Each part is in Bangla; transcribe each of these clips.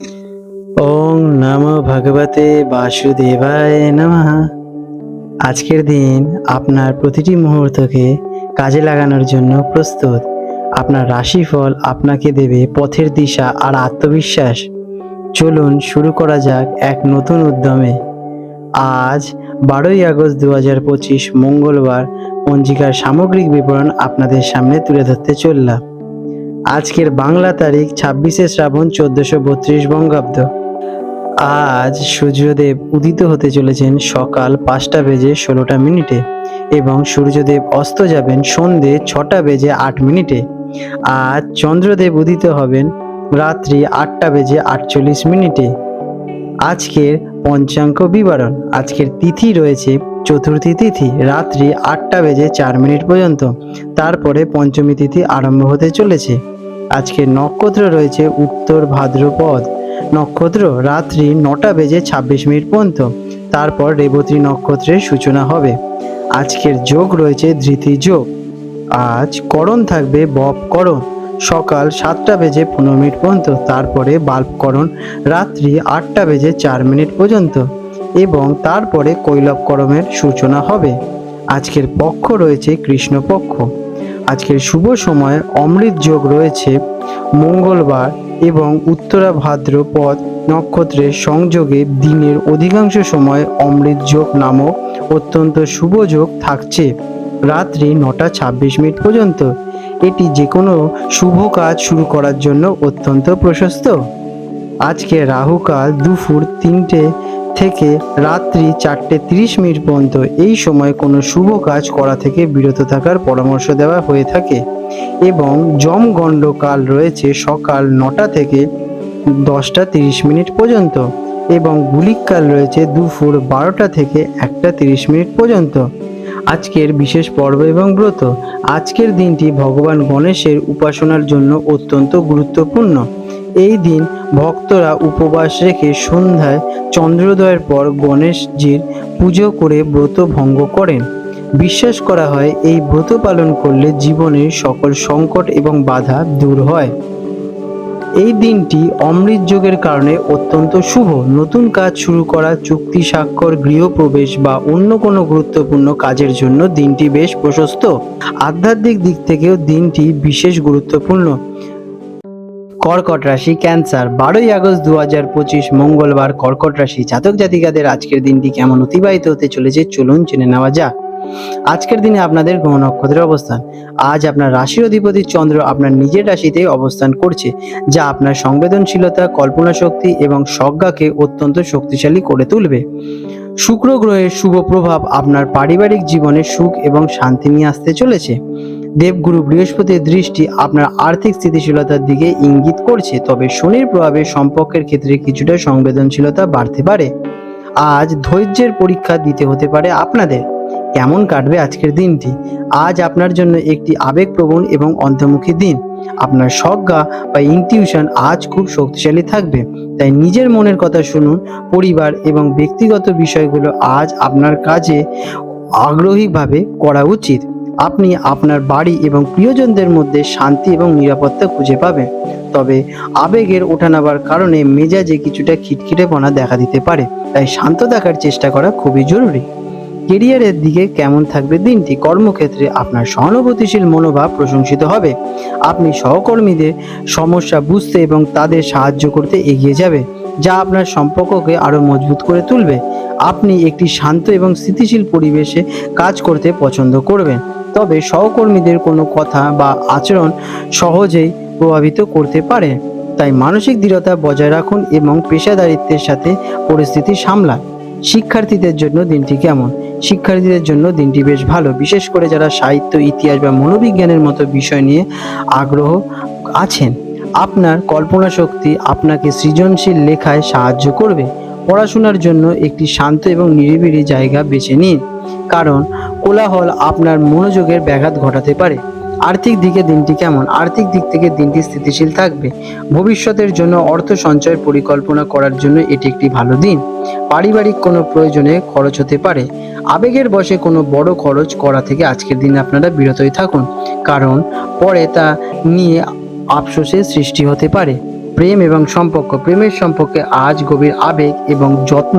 ওং নমো ভগবতে বাসুদেবায় নমঃ। আজকের দিন আপনার প্রতিটি মুহূর্তকে কাজে লাগানোর জন্য প্রস্তুত। আপনার রাশিফল আপনাকে দেবে পথের দিশা আর আত্মবিশ্বাস। চলুন শুরু করা যাক এক নতুন উদ্যমে। আজ 12ই আগস্ট 2025 মঙ্গলবার পঞ্জিকার সামগ্রিক বিবরণ আপনাদের সামনে তুলে ধরতে চললাম। আজকের বাংলা তারিখ 26শে শ্রাবণ 1432 বঙ্গাব্দ। আজ সূর্যদেব উদিত হতে চলেছেন সকাল 5টা বেজে 16টা মিনিটে এবং সূর্যদেব অস্ত যাবেন সন্ধে 6টা বেজে 8 মিনিটে। আজ চন্দ্রদেব উদিত হবেন রাত্রি 8টা বেজে 48 মিনিটে। আজকের পঞ্চাঙ্গ বিবরণ। আজকের তিথি রয়েছে চতুর্থী তিথি রাত্রি 8টা বেজে 4 মিনিট পর্যন্ত, তারপরে পঞ্চমী তিথি আরম্ভ হতে চলেছে। আজকের নক্ষত্র রয়েছে উত্তর ভাদ্রপদ নক্ষত্র রাত্রি 9টা বেজে 26 মিনিট পর্যন্ত, তারপর রেবতী নক্ষত্রের সূচনা হবে। আজকের যোগ রয়েছে ধৃতি যোগ। আজ করণ থাকবে বপকরণ সকাল 7টা বেজে 15 মিনিট পর্যন্ত, তারপরে বাল্বকরণ রাত্রি 8টা বেজে 4 মিনিট পর্যন্ত এবং তারপরে কৈলবকরণের সূচনা হবে। আজকের পক্ষ রয়েছে কৃষ্ণপক্ষ। আজকের শুভ সময় অমৃত যোগ রয়েছে মঙ্গলবার এবং উত্তরা ভাদ্রপদ নক্ষত্রের সংযোগে দিনের অধিকাংশ সময় অমৃত যোগ নামক অত্যন্ত শুভ যোগ থাকছে রাত্রি 9টা 26 মিনিট পর্যন্ত। এটি যে কোনো শুভ কাজ শুরু করার জন্য অত্যন্ত প্রশস্ত। আজকে রাহুকাল দুপুর 3টে থেকে রাত্রি 4টে 30 মিনিট পর্যন্ত। এই সময় কোনো শুভ কাজ করা থেকে বিরত থাকার পরামর্শ দেওয়া হয়ে থাকে এবং যমগণ্ডকাল রয়েছে সকাল 9টা থেকে 10টা 30 মিনিট পর্যন্ত এবং গুলিককাল রয়েছে দুপুর 12টা থেকে 1টা 30 মিনিট পর্যন্ত। আজকের বিশেষ পর্ব এবং ব্রত। আজকের দিনটি ভগবান গণেশের উপাসনার জন্য অত্যন্ত গুরুত্বপূর্ণ। এই দিন ভক্তরা উপবাস রেখে সন্ধ্যায় চন্দ্রোদয়ের পর গণেশজির পুজো করে ব্রত ভঙ্গ করেন। বিশ্বাস করা হয় এই ব্রত পালন করলে জীবনের সকল সংকট এবং বাধা দূর হয়। এই দিনটি অমৃত যোগের কারণে অত্যন্ত শুভ। নতুন কাজ শুরু করা, চুক্তি স্বাক্ষর, গৃহপ্রবেশ বা অন্য কোনো গুরুত্বপূর্ণ কাজের জন্য দিনটি বেশ প্রশস্ত। আধ্যাত্মিক দিক থেকেও দিনটি বিশেষ গুরুত্বপূর্ণ। কর্কট রাশি ক্যান্সার। 12ই আগস্ট 2025 মঙ্গলবার কর্কট রাশি জাতক জাতিকাদের আজকের দিনটি কেমন অতিবাহিত হতে চলেছে চলুন জেনে নেওয়া যাক। আজকের দিনে আপনাদের গ্রহ নক্ষত্রের অবস্থান। আজ আপনার রাশির অধিপতি চন্দ্র আপনার নিজের রাশিতে অবস্থান করছে, যা আপনার সংবেদনশীলতা, কল্পনা শক্তি এবং সজ্ঞাকে অত্যন্ত শক্তিশালী করে তুলবে। শুক্র গ্রহের শুভ প্রভাব আপনার পারিবারিক জীবনে সুখ এবং শান্তি নিয়ে আসতে চলেছে। দেবগুরু বৃহস্পতির দৃষ্টি আপনার আর্থিক স্থিতিশীলতার দিকে ইঙ্গিত করছে, তবে শনির প্রভাবে সম্পর্কের ক্ষেত্রে কিছুটা সংবেদনশীলতা বাড়তে পারে। আজ ধৈর্যের পরীক্ষা দিতে হতে পারে আপনাদের। কেমন কাটবে আজকের দিনটি? আজ আপনার জন্য একটি আবেগপ্রবণ এবং অন্তর্মুখী দিন। আপনার সজ্ঞা বা ইনটিউশন আজ খুব শক্তিশালী থাকবে, তাই নিজের মনের কথা শুনুন। পরিবার এবং ব্যক্তিগত বিষয়গুলো আজ আপনার কাজে আগ্রহীভাবে করা উচিত। আপনি আপনার বাড়ি এবং প্রিয়জনদের মধ্যে শান্তি এবং নিরাপত্তা খুঁজে পাবেন, তবে আবেগের ওঠানাবার কারণে মেজাজে কিছুটা খিটখিটেপনা দেখা দিতে পারে, তাই শান্ত থাকার চেষ্টা করা খুবই জরুরি। কেরিয়ারের দিকে কেমন থাকবে দিনটি? কর্মক্ষেত্রে আপনার সহানুভূতিশীল মনোভাব প্রশংসিত হবে। আপনি সহকর্মীদের সমস্যা বুঝতে এবং তাদের সাহায্য করতে এগিয়ে যাবে, যা আপনার সম্পর্ককে আরও মজবুত করে তুলবে। আপনি একটি শান্ত এবং স্থিতিশীল পরিবেশে কাজ করতে পছন্দ করবেন, তবে সহকর্মীদের কোনো কথা বা আচরণ সহজেই প্রভাবিত করতে পারে, তাই মানসিক দৃঢ়তা বজায় রাখুন এবং পেশাদারিত্বের সাথে পরিস্থিতি সামলান। শিক্ষার্থীদের জন্য দিনটি কেমন? শিক্ষার্থীদের জন্য দিনটি বেশ ভালো, বিশেষ করে যারা সাহিত্য, ইতিহাস বা মনোবিজ্ঞানের মতো বিষয় নিয়ে আগ্রহ আছেন। আপনার কল্পনা শক্তি আপনাকে সৃজনশীল লেখায় সাহায্য করবে। পড়াশোনার জন্য একটি শান্ত এবং নিরিবিলি জায়গা বেছে নিন, কারণ কোলাহল আপনার মনোযোগের ব্যাঘাত ঘটাতে পারে। আর্থিক দিকে দিনটি কেমন? আর্থিক দিক থেকে দিনটি স্থিতিশীল থাকবে। ভবিষ্যতের জন্য অর্থ সঞ্চয়ের পরিকল্পনা করার জন্য এটি একটি ভালো দিন। পারিবারিক কোনো প্রয়োজনে খরচ হতে পারে। আবেগের বশে কোনো বড় খরচ করা থেকে আজকের দিনে আপনারা বিরতই থাকুন, কারণ পরে তা নিয়ে আফসোসের সৃষ্টি হতে পারে। প্রেম এবং সম্পর্ক, প্রেমের সম্পর্কে আজ গভীর আবেগ এবং যত্ন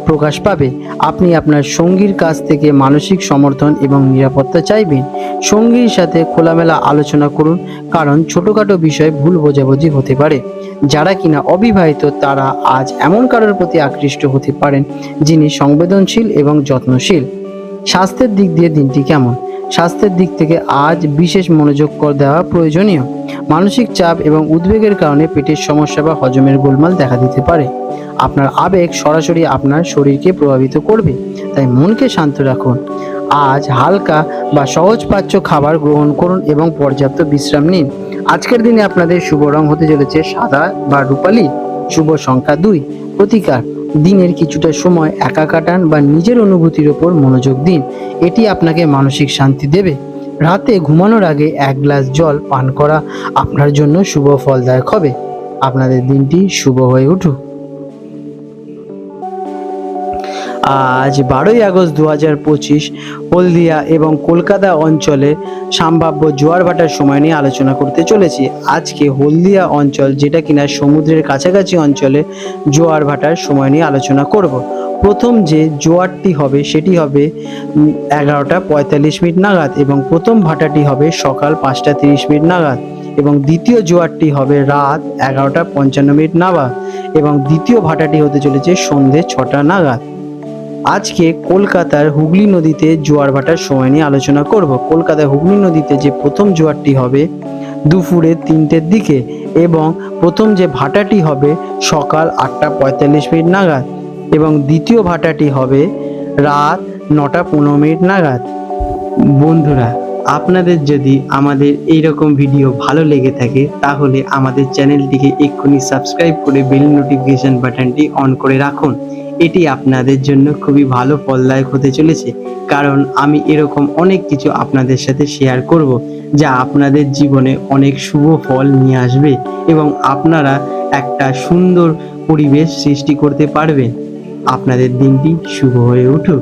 প্রকাশ পাবে। আপনি আপনার সঙ্গীর কাছ থেকে মানসিক সমর্থন এবং নিরাপত্তা চাইবেন। সঙ্গীর সাথে খোলামেলা আলোচনা করুন, কারণ ছোটোখাটো বিষয়ে ভুল বোঝাবুঝি হতে পারে। যারা কিনা অবিবাহিত তারা আজ এমন কারোর প্রতি আকৃষ্ট হতে পারেন যিনি সংবেদনশীল এবং যত্নশীল। স্বাস্থ্যের দিক দিয়ে দিনটি কেমন? স্বাস্থ্যের দিক থেকে আজ বিশেষ মনোযোগ দেওয়া প্রয়োজনীয়। মানসিক চাপ এবং উদ্বেগের কারণে পেটের সমস্যা বা হজমের গোলমাল দেখা দিতে পারে। আপনার আবেগ সরাসরি আপনার শরীরকে প্রভাবিত করবে, তাই মনকে শান্ত রাখুন। আজ হালকা বা সহজপাচ্য খাবার গ্রহণ করুন এবং পর্যাপ্ত বিশ্রাম নিন। আজকের দিনে আপনাদের শুভ রং হতে চলেছে সাদা বা রূপালী। শুভ সংখ্যা 2। প্রতিকার: দিনের কিছুটা সময় একা কাটান বা নিজের অনুভূতির ওপর মনোযোগ দিন, এটি আপনাকে মানসিক শান্তি দেবে। রাতে ঘুমানোর আগে 1 গ্লাস জল পান করা আপনার জন্য শুভ ফলদায়ক হবে। আপনাদের দিনটি শুভ হয়ে উঠুক। আজ 12ই আগস্ট 2025 হলদিয়া এবং কলকাতা অঞ্চলে সম্ভাব্য জোয়ার ভাটার সময় নিয়ে আলোচনা করতে চলেছি। আজকে হলদিয়া অঞ্চল, যেটা কিনা সমুদ্রের কাছাকাছি অঞ্চলে, জোয়ার ভাটার সময় নিয়ে আলোচনা করব। প্রথম যে জোয়ারটি হবে সেটি হবে 11:45 নাগাদ এবং প্রথম ভাটাটি হবে সকাল 5:30 নাগাদ এবং দ্বিতীয় জোয়ারটি হবে রাত 11:55 নাগাদ এবং দ্বিতীয় ভাটাটি হতে চলেছে সন্ধে 6টা নাগাদ। আজকে কলকাতার হুগলি নদীতে জোয়ার ভাটার সময় নিয়ে আলোচনা করব। কলকাতার হুগলি নদীতে যে প্রথম জোয়ারটি হবে দুপুরে 3টের দিকে এবং প্রথম যে ভাটাটি হবে সকাল 8:45 নাগাদ এবং দ্বিতীয় ভাটাটি হবে রাত 9:15 নাগাদ। বন্ধুরা, আপনাদের যদি আমাদের এইরকম ভিডিও ভালো লেগে থাকে তাহলে আমাদের চ্যানেলটিকে এক্ষুনি সাবস্ক্রাইব করে বেল নোটিফিকেশন বাটনটি অন করে রাখুন। এটি আপনাদের জন্য খুবই ভালো ফলদায়ক হতে চলেছে, কারণ আমি এরকম অনেক কিছু আপনাদের সাথে শেয়ার করব যা আপনাদের জীবনে অনেক শুভ ফল নিয়ে আসবে এবং আপনারা একটা সুন্দর পরিবেশ সৃষ্টি করতে পারবেন। আপনাদের দিনটি শুভ হয়ে উঠুক।